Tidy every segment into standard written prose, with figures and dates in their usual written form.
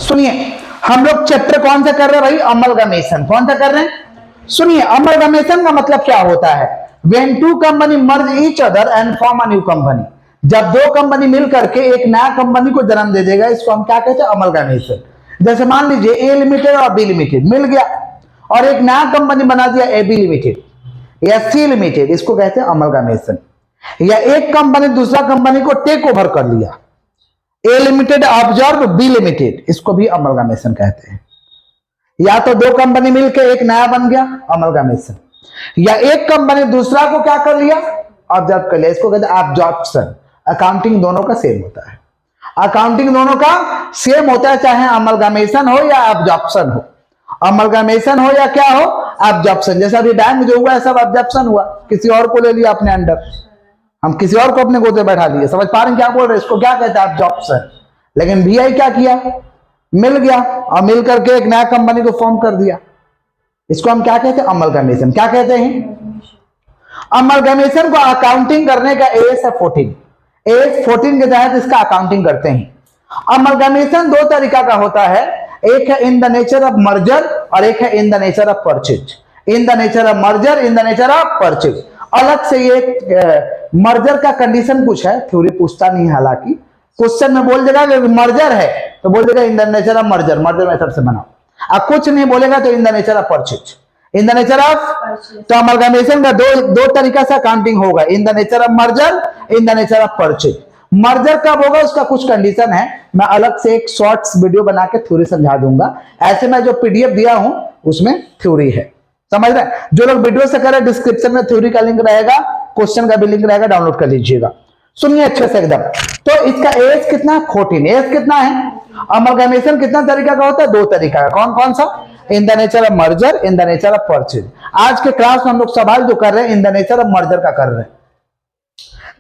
सुनिए, हम लोग चैप्टर कौन सा कर रहे हैं भाई? अमलगमेशन। कौन सा कर रहे हैं? सुनिए, अमलगमेशन का मतलब क्या होता है? When two company merge each other and form a new company, जब दो कंपनी मिल करके एक नया कंपनी को जन्म दे देगा, इसको हम क्या कहते हैं? अमलगमेशन। जैसे मान लीजिए ए लिमिटेड और बी लिमिटेड मिल गया और एक नया कंपनी बना दिया ए बी लिमिटेड या सी लिमिटेड, इसको कहते हैं अमलगमेशन। या एक कंपनी दूसरा कंपनी को टेक ओवर कर लिया, ए लिमिटेड ऑब्जर्व बी लिमिटेड, इसको भी अमलगमेशन कहते हैं। या तो दो कंपनी मिलकर एक नया बन गया, अमलगमेशन। या एक कंपनी दूसरा को क्या कर लिया? ऑब्जर्व कर लिया, इसको कहते हैं एब्जॉर्प्शन। अकाउंटिंग दोनों का सेम होता है, अकाउंटिंग दोनों का सेम होता है, चाहे अमलगमेशन हो या एब्जॉर्प्शन हो। अमलगमेशन हो या क्या हो? एब्जॉर्प्शन। जैसा अभी बैंक जो हुआ है सब एब्जॉर्प्शन हुआ, किसी और को ले लिया अपने अंडर, हम किसी और को अपने गोद में बैठा लिए। समझ पा रहे हैं क्या बोल रहे हैं? इसको क्या कहते हैं? एब्जॉर्प्शन। लेकिन VI क्या किया? मिल गया और मिल करके एक नया कंपनी को फॉर्म कर दिया, इसको हम क्या कहते हैं? अमलगमेशन। क्या कहते हैं? अमलगमेशन को अकाउंटिंग करने का एज है 14। एज 14 के तहत इसका अकाउंटिंग करते हैं। अमलगमेशन दो तरीका का होता है, एक है in the nature of merger और एक है in the nature of purchase. In the nature of merger, in the nature of purchase. अलग से ये मर्जर का कंडीशन कुछ है, थ्योरी पूछता नहीं, हालांकि क्वेश्चन में बोल देगा कि मर्जर है तो बोल देगा इन the nature of merger, merger method से बनाओ। अब कुछ नहीं बोलेगा तो इन the nature of purchase, in the nature of. तो अमलगमेशन का दो तरीका से अकाउंटिंग होगा, इन the nature of merger, in the nature of purchase. Merger कब होगा उसका कुछ कंडीशन है, मैं अलग से एक शॉर्ट्स वीडियो बना के थ्योरी समझा दूंगा। ऐसे मैं जो PDF दिया हूं उसमें थ्योरी है, समझ रहे हैं? जो लोग वीडियो से कर रहे हैं डिस्क्रिप्शन में थ्योरी का लिंक रहेगा, क्वेश्चन का भी लिंक रहेगा, डाउनलोड कर लीजिएगा। सुनिए अच्छे से एकदम। तो इसका एज कितना? 14। एज कितना है? अमलगमेशन कितना तरीका का होता है? दो तरीका का। कौन कौन सा? इन the nature of merger, in the nature of purchase. आज के क्लास में हम लोग सवाल जो कर रहे हैं इन द नेचर ऑफ मर्जर का कर रहे हैं,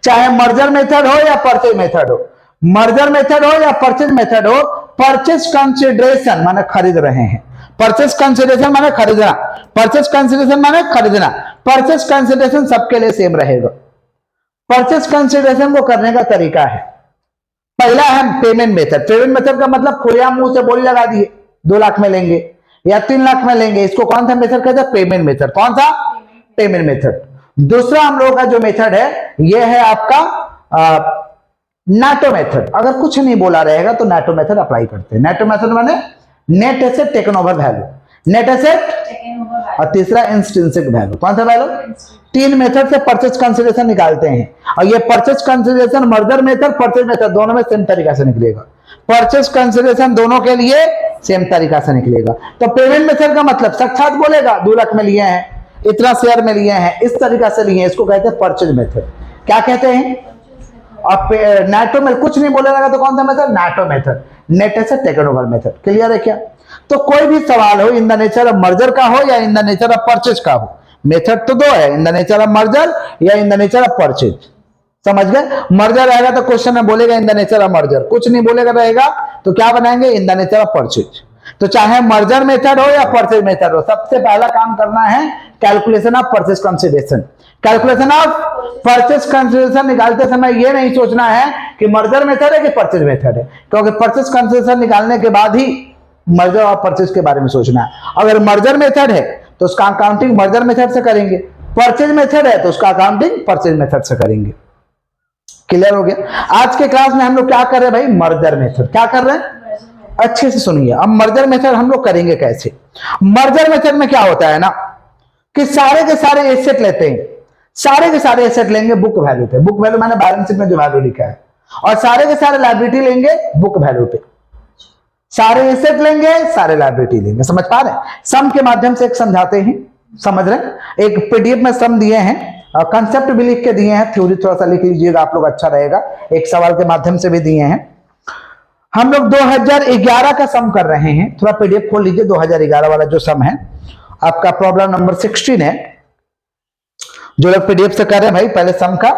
चाहे मर्जर मेथड हो या परचेज मेथड हो। मर्जर मेथड हो या परचेज मेथड हो, परचेज कंसिडरेशन माने खरीद रहे हैं, परचेज कंसिडरेशन माने खरीदना, परचेज कंसिडरेशन माने खरीदना। परचेज कंसिडरेशन सबके लिए सेम रहेगा। परचेज कंसिडरेशन को करने का तरीका है, पहला है पेमेंट मेथड। पेमेंट मेथड का मतलब खुलेआम मुंह से बोली लगा दिए 2 लाख में लेंगे या 3 लाख में लेंगे, इसको कौन सा मेथड कहते हैं? Payment method. कौन सा? Payment method. दूसरा हम लोगों का जो मेथड है यह है आपका नाटो मेथड। अगर कुछ नहीं बोला रहेगा तो नाटो मेथड अप्लाई करते हैं। नाटो मेथड माने net asset taken over value, net asset, और तीसरा इंस्ट्रिंसिक वैल्यू। कौन सा वैल्यू? 3 मेथड से परचेज कंसिडरेशन निकालते हैं और ये purchase consideration merger method, purchase method दोनों में सेम तरीका से निकलेगा। परचेज कंसिडरेशन दोनों के लिए सेम तरीका से निकलेगा। तो पेमेंट मेथड का मतलब साक्षात बोलेगा 2 लाख में लिए हैं, इतना शेयर में लिए हैं, इस तरीका से लिए हैं, इसको कहते हैं परचेज मेथड। क्या कहते हैं? और नाटो में कुछ नहीं बोलेगा तो कौन सा मेथड? नाटो method, net asset taken over method. Clear है क्या? तो कोई भी सवाल हो in the nature of merger का हो या in the nature of purchase का हो, मेथड तो दो है, in the nature of merger या in the nature of purchase. समझ गए? मर्जर रहेगा तो क्वेश्चन में बोलेगा in the nature of merger, कुछ नहीं बोलेगा रहेगा तो क्या बनाएंगे? इन द नेचर ऑफ परचेज। तो चाहे मर्जर मेथड हो या परचेज मेथड हो, सबसे पहला काम करना है calculation of purchase consideration. Calculation of purchase consideration निकालते समय ये नहीं सोचना है कि मर्जर मेथड है कि परचेज मेथड है, क्योंकि परचेज कंसिडरेशन निकालने के बाद ही मर्जर और परचेज के बारे में सोचना है। अगर मर्जर मेथड है तो उसका अकाउंटिंग मर्जर मेथड से करेंगे, परचेज मेथड है तो उसका अकाउंटिंग परचेज मेथड से करेंगे। क्लियर हो गया? आज के क्लास में हम लोग क्या कर रहे हैं भाई? Merger method. क्या कर रहे हैं? अच्छे से सुनिए। अब मर्जर मेथड हम लोग करेंगे कैसे? मर्जर मेथड में क्या होता है ना कि सारे के सारे एसेट लेते हैं, सारे के सारे एसेट लेंगे बुक वैल्यू पे, बुक वैल्यू माने बैलेंस शीट में जो वैल्यू लिखा है, और सारे के सारे लायबिलिटी लेंगे बुक वैल्यू पे। सारे एसेट लेंगे, सारे लायबिलिटी लेंगे। समझ पा रहे हैं? सम के माध्यम से एक समझाते हैं, समझ रहे हैं? एक PDF में सम दिए हैं, कंसेप्ट भी लिख के दिए हैं, थ्योरी थोड़ा सा लिख लीजिएगा आप लोग, अच्छा रहेगा। एक सवाल के माध्यम से भी दिए हैं। हम लोग 2011 का सम कर रहे हैं, थोड़ा PDF खोल लीजिए। 2011 वाला जो सम है आपका प्रॉब्लम नंबर 16 है। जो लोग PDF से कर रहे हैं भाई पहले सम का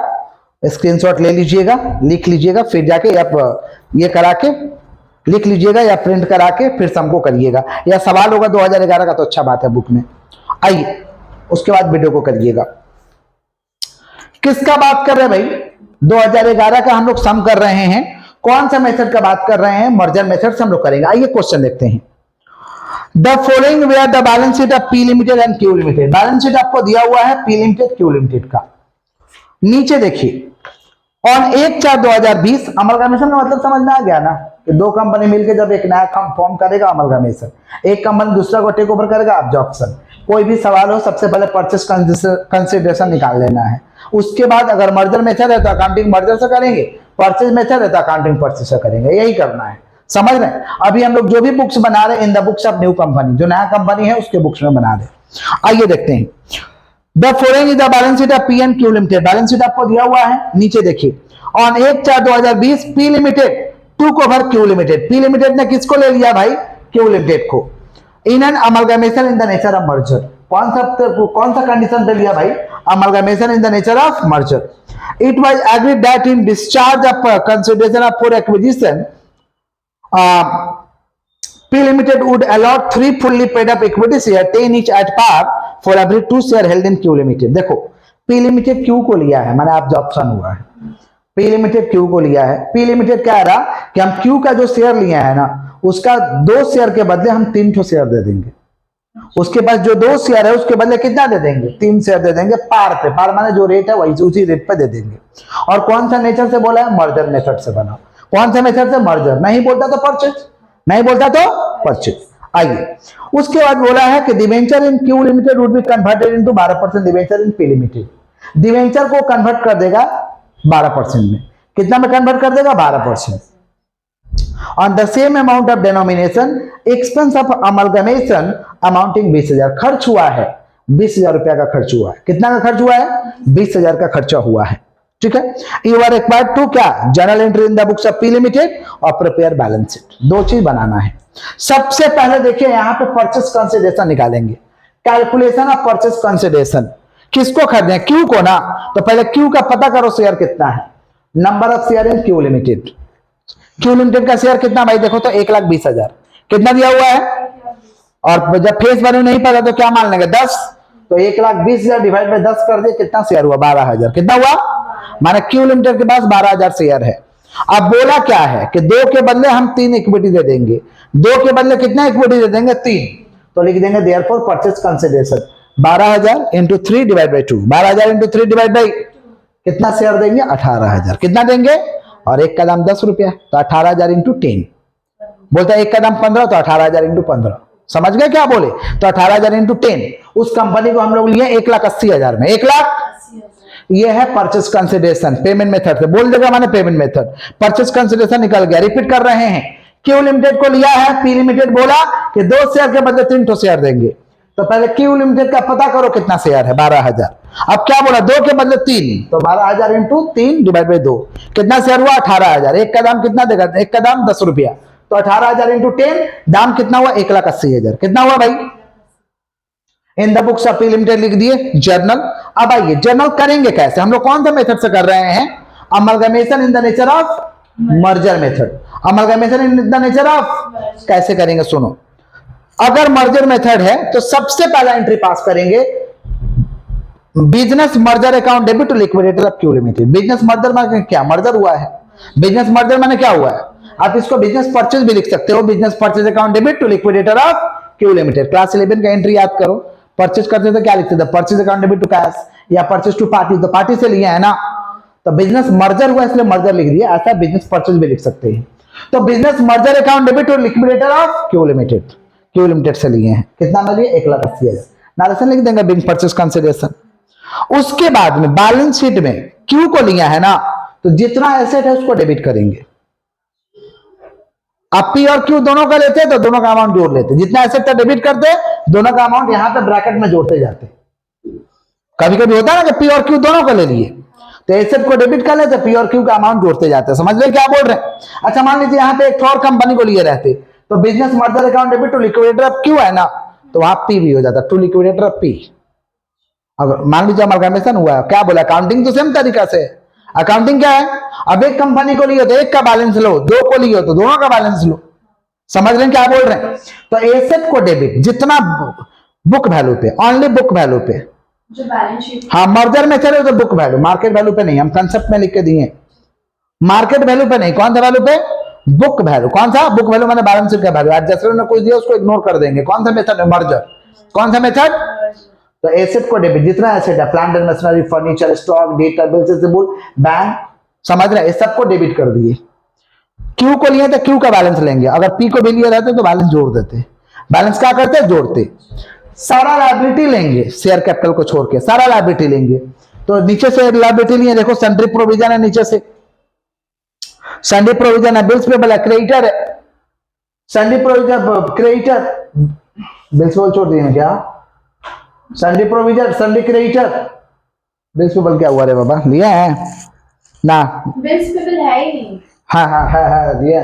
स्क्रीनशॉट ले लीजिएगा, लिख लीजिएगा, फिर जाके आप ये करा के लिख लीजिएगा या प्रिंट करा के फिर सम को करिएगा। या सवाल होगा 2011 का तो अच्छा बात है बुक में, आइए उसके बाद वीडियो को करिएगा। किसका बात कर रहे हैं भाई? 2011 का हम लोग सम कर रहे हैं। कौन सा मेथड का बात कर रहे हैं? मर्जर मेथड से हम लोग करेंगे। आइए क्वेश्चन देखते हैं। The following were the balance sheet of P limited and Q limited. Balance sheet आपको दिया हुआ है पी लिमिटेड क्यू लिमिटेड का। नीचे देखिए, ऑन 1/4/2020 अमलगामेशन का मतलब समझ में आ गया ना कि दो कंपनी मिलकर जब एक नया फॉर्म करेगा अमलगामेशन, एक कंपनी दूसरा को टेक ओवर करेगा अब्जॉर्प्शन। कोई भी सवाल हो सबसे पहले परचेस कंसिडरेशन निकाल लेना है। उसके बाद अगर मर्जर मेथड है तो अकाउंटिंग मर्जर से करेंगे, परचेज मेथड है तो अकाउंटिंग परचेज से करेंगे। यही करना है, समझ रहे हैं? अभी हम लोग जो भी बुक्स बना रहे हैं in the books of new company, जो नया कंपनी है उसके बुक्स में बना रहे। आइए देखते हैं। The following is the balance sheet of P and Q limited. Balance sheet आपको दिया हुआ है, नीचे देखिए। On 1/4/2020 P limited took over Q limited. P limited ने किसको ले लिया भाई? क्यू लिमिटेड को। In an amalgamation in the nature of merger. कौन सा कंडीशन पे लिया भाई? Amalgamation in the nature of merger. It was agreed that in discharge of consideration of for acquisition P Limited would allot 3 fully paid up equity share 10 each at par for every 2 share held in Q Limited। देखो P Limited Q को लिया है, माने absorption हुआ है। P Limited Q को लिया है। P Limited क्या रहा कि हम Q का जो शेयर लिया है ना, उसका 2 शेयर के बदले हम 3 ठो शेयर दे देंगे। उसके पास जो 2 शेयर है उसके बदले कितना दे देंगे? 3 शेयर दे देंगे पार पे। पार माने जो रेट है वही उसी रेट पे दे देंगे। और कौन सा नेचर से बोला है? मर्जर मेथड से बना। कौन सा मेथड से? मर्जर। नहीं बोलता तो परचेज, नहीं बोलता तो परचेज। आइए उसके बाद बोला है कि debenture in Q limited would be converted into 12% debenture in P limited. Debenture को कन्वर्ट कर देगा 12% में। कितना में कन्वर्ट कर देगा? 12%। On the same amount of denomination expense of amalgamation amounting 20,000। खर्च हुआ है 20,000 रुपया का खर्च हुआ है। कितना का खर्च हुआ है? 20,000 का खर्चा हुआ है। ठीक है। यू आर रिक्वायर्ड टू क्या? Journal entry in the books of P limited और प्रिपेयर बैलेंस शीट। 2 चीज बनाना है। सबसे पहले देखिए यहां पे परचेस कंसिडरेशन निकालेंगे। Calculation of purchase consideration. किसको खरीदें? क्यू को ना। तो पहले क्यू का पता करो शेयर कितना है। Number of share in Q limited. Q limited का शेयर कितना भाई? देखो तो 1,20,000। कितना दिया हुआ है? और जब फेस वैल्यू नहीं पता तो क्या मान लेंगे? 10। तो 1,20,000 डिवाइड बाय 10 कर दिए, कितना शेयर हुआ? 12,000। कितना हुआ? माने क्यू लिमिटेड के पास 12,000 शेयर है। अब बोला क्या है कि 2 के बदले हम 3 इक्विटी दे देंगे। 2 के बदले कितना इक्विटी दे देंगे? 3। तो लिख देंगे therefore purchase consideration 12,000 into 3 divide by 2। 12,000 into 3 divide by कितना शेयर देंगे? 18,000। कितना देंगे? और एक का दाम 10 रुपया, तो 18,000 इंटू 10। बोलता है एक का दाम 15, तो 18,000 इंटू 15। समझ गए क्या बोले? तो 18,000 इंटू 10। उस कंपनी को हम लोग लिए 1,80,000 में। 1,80,000 ये है परचेस कंसिडरेशन पेमेंट मेथड से। बोल देगा माने पेमेंट मेथड। परचेस कंसिडरेशन निकल गया। रिपीट कर रहे हैं। क्यू लिमिटेड को लिया है, पी लिमिटेड बोला कि 2 शेयर के बदले 3 ठो शेयर देंगे। तो पहले क्यू लिमिटेड का पता करो कितना शेयर है? 12,000। अब क्या बोला? 2 के बदले 3, तो 12,000 इंटू 3 डिवाइड बाई 2। कितना शेयर हुआ? 18,000। एक का दाम कितना देगा? एक का दाम 10 रुपया, तो 18,000 इंटू 10 दाम कितना हुआ? 1,80,000। कितना हुआ भाई? In the books of P limited लिख दिए जर्नल। अब आइए जर्नल करेंगे कैसे? हम लोग कौन सा मेथड से कर रहे हैं? Amalgamation in the nature of merger method. Amalgamation in the nature of कैसे करेंगे? सुनो, अगर मर्जर मेथड है तो सबसे पहला एंट्री पास करेंगे business merger account debit to liquidator of Q limited. Business merger माने क्या? मर्जर हुआ है। बिजनेस मर्जर माने क्या हुआ है? आप इसको बिजनेस परचेज भी लिख सकते हो। Business purchase account debit to liquidator of Q limited. Class 11 का एंट्री याद करो। परचेज करते थे क्या लिखते थे? Purchase account debit to cash या परचेज टू पार्टी। तो पार्टी से लिया है ना, तो बिजनेस मर्जर हुआ इसलिए मर्जर लिख दिया। ऐसा बिजनेस परचेज भी लिख सकते हैं। तो business merger account debit to liquidator of Q limited. Q limited से लिए हैं। कितना में लिए? 1,80,000। नारेशन लिख देंगे बिन परचेज कंसिडरेशन। उसके बाद में बैलेंस शीट में क्यू को लिया है ना, तो जितना एसेट है उसको डेबिट करेंगे। आप पी और क्यू दोनों का लेते तो दोनों का अमाउंट जोड़ लेते। जितना एसेट था डेबिट करते, दोनों का अमाउंट यहां पे ब्रैकेट में जोड़ते जाते। कभी कभी होता है ना कि पी और क्यू दोनों को ले लिए, तो एसेट को डेबिट कर लेते, पी और क्यू का अमाउंट जोड़ते जाते। समझ रहे क्या बोल रहे हैं? अच्छा मान लीजिए यहां पे एक और कंपनी को लिए रहते, तो business merger account debit to liquidator of Q है ना, तो वहां पी भी हो जाता, टू लिक्विडेटर ऑफ पी। अगर मान लीजिए अमलगमेशन हुआ है, क्या बोला? अकाउंटिंग तो सेम तरीका से। अकाउंटिंग क्या है? अब एक कंपनी को लिए तो एक का बैलेंस लो, 2 को लिए तो दोनों का बैलेंस लो। समझ रहे हैं क्या बोल रहे हैं? तो एसेट को डेबिट जितना बुक वैल्यू पे, ओनली बुक वैल्यू पे जो बैलेंस शीट। हाँ मर्जर में चले तो बुक वैल्यू, मार्केट वैल्यू पे नहीं। हम कंसेप्ट में लिख के दिए मार्केट वैल्यू पे नहीं, कौन सा वैल्यू पे, बुक वैल्यू। कौन सा बुक वैल्यू मैंने बैलेंस शीट का वैल्यू। एडजस्टमेंट में कुछ दिया उसको इग्नोर कर देंगे। कौन सा मेथड है, मर्जर। कौन सा मेथड, तो एसेट को डेबिट, जितना एसेट है plant and machinery, furniture, stock, data, bills receivable, bank, समझ रहे हैं, इस सबको डेबिट कर दिए। क्यू को लिए तो क्यू का बैलेंस लेंगे, अगर पी को भी लिए रहते तो बैलेंस जोड़ देते। बैलेंस क्या करते, जोड़ते। सारा लायबिलिटी लेंगे शेयर कैपिटल को छोड़ के, सारा लायबिलिटी लेंगे। तो नीचे से लायबिलिटी लिए, देखो सन्ड्री प्रोविजन है, नीचे से सन्ड्री प्रोविजन है, बिल्स पेबल है, क्रेडिटर है, sundry provision creditor, bills payable छोड़ दिए क्या, sundry provision, sundry creditor, bills payable क्या हुआ रे बाबा, लिया है ना, बिल्स पेबल है ही नहीं। हाँ हाँ है दिया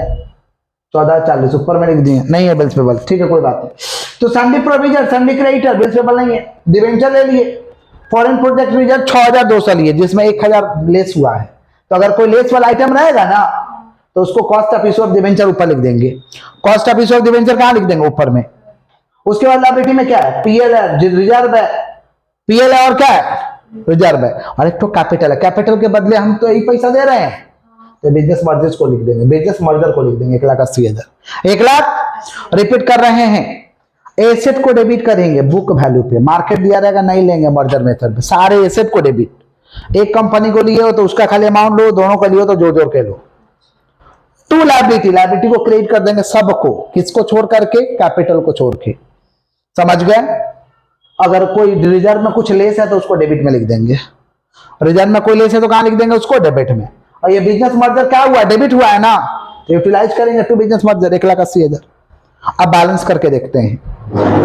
1440 ऊपर में लिख दिए, नहीं है बिल्स पेबल, ठीक है कोई बात नहीं। तो sundry provision, sundry creditor, bills payable नहीं है। डिवेंचर ले लिए, फॉरेन प्रोजेक्ट रिजर्व 6200 लिए, जिसमें 1000 लेस हुआ है। तो अगर कोई लेस वाला आइटम रहेगा ना तो उसको cost of issue of debenture ऊपर लिख देंगे। Cost of issue of debenture कहां लिख देंगे, ऊपर में। उसके बाद लायबिलिटी में क्या है, पीएल है, रिजर्व है, पीएल है और क्या है, रिजर्व है, और एक तो कैपिटल है। कैपिटल के बदले हम तो यही पैसा दे रहे हैं, तो बिजनेस मर्जर्स को लिख देंगे, बिजनेस मर्जर को लिख देंगे 1,80,000। 1,00,000 रिपीट कर रहे हैं। एसेट को डेबिट करेंगे बुक वैल्यू पे, मार्केट दिया रहेगा नहीं लेंगे मर्जर मेथड पे, सारे एसेट को डेबिट। एक कंपनी को लिए हो तो उसका खाली अमाउंट लो, दोनों को लिए हो तो जोड़ जोड़ के लो। टू लायबिलिटी, लायबिलिटी को क्रेडिट कर देंगे सबको, किसको छोड़ करके, कैपिटल को छोड़ के, समझ गए। अगर कोई रिजर्व में कुछ लेस है तो उसको डेबिट में लिख देंगे, रिजर्व में कोई लेस है तो कहां लिख देंगे, उसको डेबिट में। और ये बिजनेस मर्जर क्या हुआ, डेबिट हुआ है ना, तो यूटिलाइज करेंगे टू बिजनेस मर्जर 1,80,000। अब बैलेंस करके देखते हैं,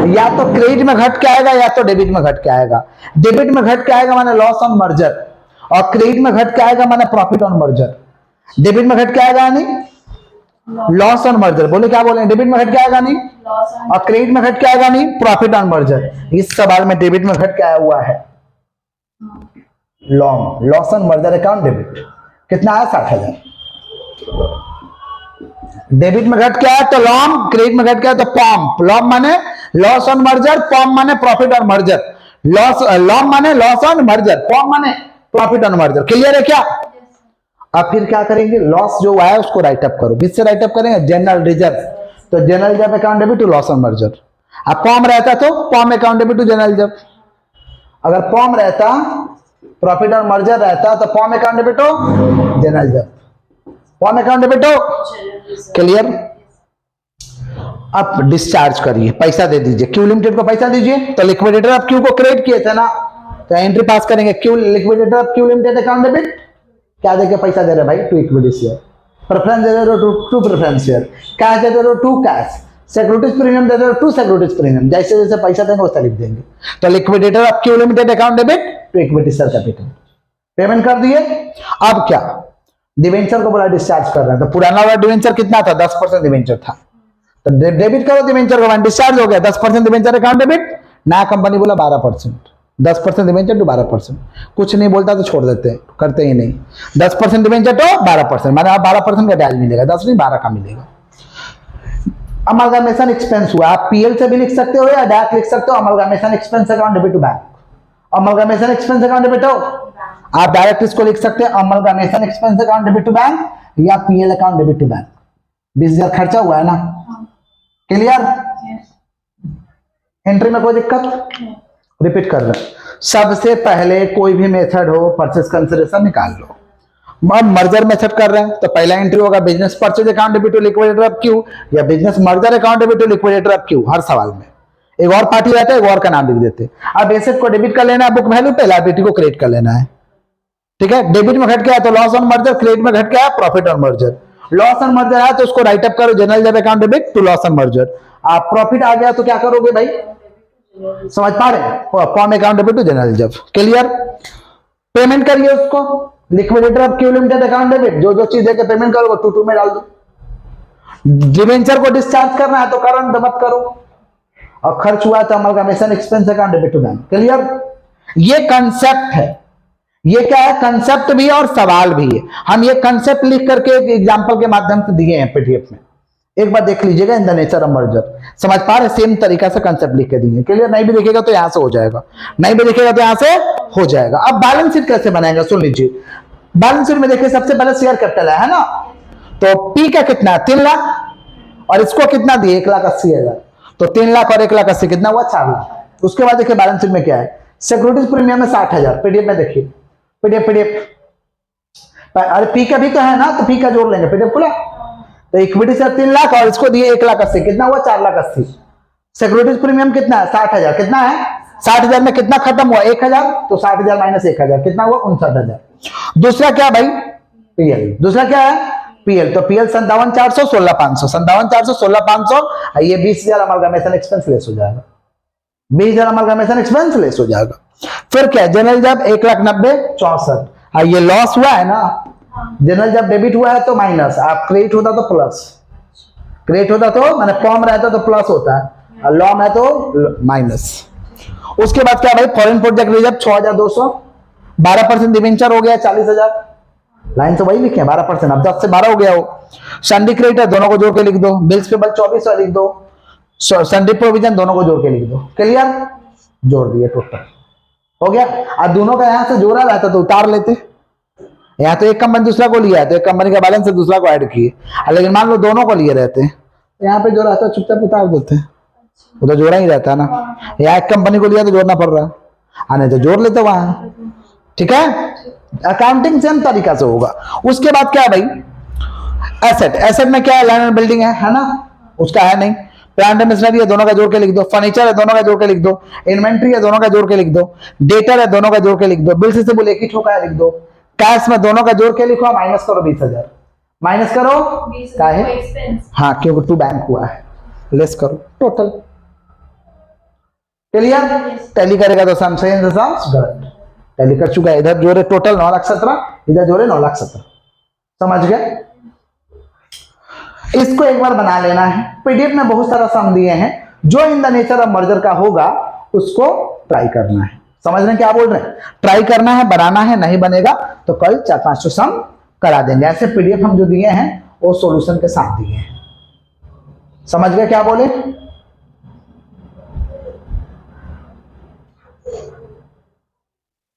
या तो क्रेडिट में घट के आएगा या तो डेबिट में घट के आएगा। डेबिट में घट के आएगा माने लॉस ऑन मर्जर, और क्रेडिट में घट के आएगा माने प्रॉफिट ऑन मर्जर। डेबिट में घट के आएगा नहीं, लॉस ऑन मर्जर, बोले क्या बोले, डेबिट में घट के आएगा नहीं, और क्रेडिट में घट के आएगा नहीं, प्रॉफिट ऑन मर्जर। इस सवाल में डेबिट में घट के आया हुआ है loss on merger account debit, कितना आया 60,000। डेबिट में घट के आया तो लॉम, क्रेडिट में घट के आया तो पॉम। लॉम माने लॉस ऑन मर्जर, पॉम माने प्रॉफिट ऑन मर्जर। लॉम माने लॉस ऑन मर्जर, पॉम माने प्रॉफिट ऑन मर्जर। क्लियर है क्या। अब फिर क्या करेंगे, लॉस जो आया उसको राइट अप करो, किससे राइट अप करेंगे, जनरल रिजर्व, तो general reserve account debit to loss on merger. अब पॉम रहता तो पॉम account debit to general reserve, अगर पॉम रहता प्रॉफिट ऑन मर्जर रहता तो पॉम account debit to general reserve, पॉम अकाउंट डेबिट टू। क्लियर। अब डिस्चार्ज करिए, पैसा दे दीजिए, क्यू लिमिटेड को पैसा दीजिए, तो लिक्विडेटर अब क्यू को क्रेडिट किए थे ना, तो एंट्री पास करेंगे, क्यू लिक्विडेटर अब क्यू लिमिटेड अकाउंट डेबिट, क्या देके पैसा दे रहे भाई, टू इक्विटी शेयर, प्रेफरेंस दे रहे हो टू प्रेफरेंस शेयर, कैश दे रहे हो टू कैश, सिक्योरिटीज प्रीमियम दे रहे हो टू सिक्योरिटीज प्रीमियम, जैसे जैसे पैसा देंगे वैसा लिख देंगे। तो लिक्विडेटर अब Q limited account debit to equity share capital, payment कर दिए। अब क्या, डिवेंचर को बोला डिस्चार्ज कर रहे हैं, तो पुराना वाला डिवेंचर कितना था, 10% डिवेंचर था, तो डेबिट करो डिवेंचर को, डिस्चार्ज हो गया, 10% डिवेंचर अकाउंट डेबिट। नया कंपनी बोला 12%, 10% डिवेंचर टू 12%, कुछ नहीं बोलता तो छोड़ देते हैं, करते ही नहीं। 10% डिवेंचर टू 12%, माने आप 12% का ब्याज मिलेगा, 10 नहीं 12 का मिलेगा। अमलगामेशन एक्सपेंस हुआ, आप पीएल से भी लिख सकते हो या डायरेक्ट लिख सकते हो, amalgamation expense account debit to bank, amalgamation expense account debit हो, आप डायरेक्ट इसको लिख सकते हैं amalgamation expense account debit to bank या PL account debit to bank. 20,000 खर्चा हुआ है ना, क्लियर। एंट्री में कोई दिक्कत, रिपीट कर रहे हैं। सबसे पहले कोई भी मेथड हो परचेज कंसिडरेशन निकाल लो। अब मर्जर मेथड कर रहे हैं तो पहला एंट्री होगा business purchase account debit to liquidator of Q या business merger account debit to liquidator of Q. हर सवाल में एक और पार्टी रहता है, एक और का नाम लिख देते। अब एसेट को डेबिट कर लेना है बुक वैल्यू पे, लायबिलिटी को क्रेडिट कर लेना है, ठीक है। डेबिट में घट गया तो लॉस ऑन मर्जर, क्रेडिट में घट गया profit on merger. Loss on merger आया तो उसको राइट अप करो, general reserve account debit to loss on merger. आप प्रॉफिट आ गया तो क्या करोगे भाई, समझ पा रहे हैं, form account debit to general reserve. Clear. Payment करिए उसको, liquidator of Q limited account debit, जो जो चीज देकर पेमेंट करोगे 2 में डाल दो। डिवेंचर को डिस्चार्ज करना है तो करंट मत करो, और खर्च हुआ तो amalgamation expense account debit to bank. Clear. ये कंसेप्ट है, ये क्या है, कंसेप्ट भी है और सवाल भी है। हम ये कंसेप्ट लिख करके एक एग्जांपल के माध्यम से दिए हैं पीडीएफ में, एक बार देख लीजिएगा। इन द नेचर ऑफ मर्जर, समझ पा रहे, सेम तरीका से कंसेप्ट लिख के दिए। क्लियर। नहीं भी देखेगा तो यहां से हो जाएगा, नहीं भी देखेगा तो यहां से हो जाएगा। अब बैलेंस शीट कैसे बनाएंगे सुन लीजिए। बैलेंस शीट में देखिए सबसे पहले शेयर कैपिटल है ना, तो पी का कितना है 3 लाख और इसको कितना दिए 1,80,000, तो 3 लाख और 1,80,000 कितना हुआ 4 लाख। उसके बाद देखिए बैलेंस शीट में क्या है, सिक्योरिटीज प्रीमियम में 60,000, पीडीएफ में देखिए, पीडीएफ अरे पी का भी तो है ना, तो पी का जोड़ लेंगे, पीडीएफ खुला, तो इक्विटी से 3 लाख और इसको दिए 1,80,000 कितना हुआ 4,80,000। सिक्योरिटीज प्रीमियम कितना है 60,000, कितना है 60,000 में कितना खत्म हुआ 1,000, तो 60,000 माइनस 1,000 कितना हुआ 59,000। दूसरा क्या भाई पीएल, दूसरा क्या है पीएल, तो पीएल 57,400 16,500, 57,400 16,500, ये 20,000 अमलगामेशन एक्सपेंस लेस हो जाएगा, 20,000 अमलगामेशन एक्सपेंस लेस हो जाएगा। फिर क्या जनरल जब 1,90,000 64, ये लॉस हुआ है ना, जनरल जब डेबिट हुआ है तो माइनस, आप क्रेडिट होता तो प्लस, क्रेडिट होता तो मैंने फॉर्म रहता तो प्लस होता है और लॉ में तो माइनस। उसके बाद क्या भाई फॉरेन प्रोजेक्ट रिजर्व 6,200, 12% डिवेंचर हो गया 40,000, लाइन तो वही लिखे 12%, अब 10 से 12 हो गया हो। सन्डी क्रेडिटर दोनों को जोड़ के लिख दो, बिल्स पेबल 2400 लिख दो, सन्डी प्रोविजन दोनों को जोड़ के लिख दो, क्लियर, जोड़ दिए टोटल हो गया। और दोनों का यहां से जोड़ा रहता तो उतार लेते, यहाँ तो एक कंपनी दूसरा को लिया है तो एक कंपनी का बैलेंस से दूसरा को ऐड किए, लेकिन मान लो दोनों को लिए रहते हैं यहाँ पे जो रहता है चुपचाप उतार देते हैं, वो तो जोड़ा ही रहता है ना, यहाँ एक कंपनी को लिया तो जोड़ना पड़ रहा है, नहीं तो जोड़ लेते वहां, ठीक है, अकाउंटिंग सेम तरीका से होगा। उसके बाद क्या है भाई एसेट, एसेट में क्या है लैंड एंड बिल्डिंग है ना, उसका है नहीं, प्लांट एंड मशीनरी है दोनों का जोड़ के लिख दो, फर्नीचर है दोनों का जोड़ के लिख दो, इन्वेंट्री है दोनों का जोड़ के लिख दो, डेटर है दोनों का जोड़ के लिख दो, बिल से बोले एक ही ठोका है लिख दो, कैश में दोनों का जोड़ के लिखो, माइनस करो 20,000, माइनस करो क्या है, हाँ क्योंकि 2 बैंक हुआ है, लेस करो टोटल, क्लियर, टैली करेगा तो सम सही गलत, टैली कर चुका है, इधर जोड़े टोटल 9,17,000, इधर जोड़े 9,17,000, समझ गए। इसको एक बार बना लेना है, पीडीएफ में बहुत सारा सम दिए हैं, जो इन द नेचर ऑफ मर्जर का होगा उसको ट्राई करना है, समझ रहे हैं क्या बोल रहे हैं, ट्राई करना है, बनाना है, नहीं बनेगा तो कल 4-5 सम करा देंगे। ऐसे पीडीएफ हम जो दिए हैं वो सॉल्यूशन के साथ दिए हैं, समझ गए क्या बोले।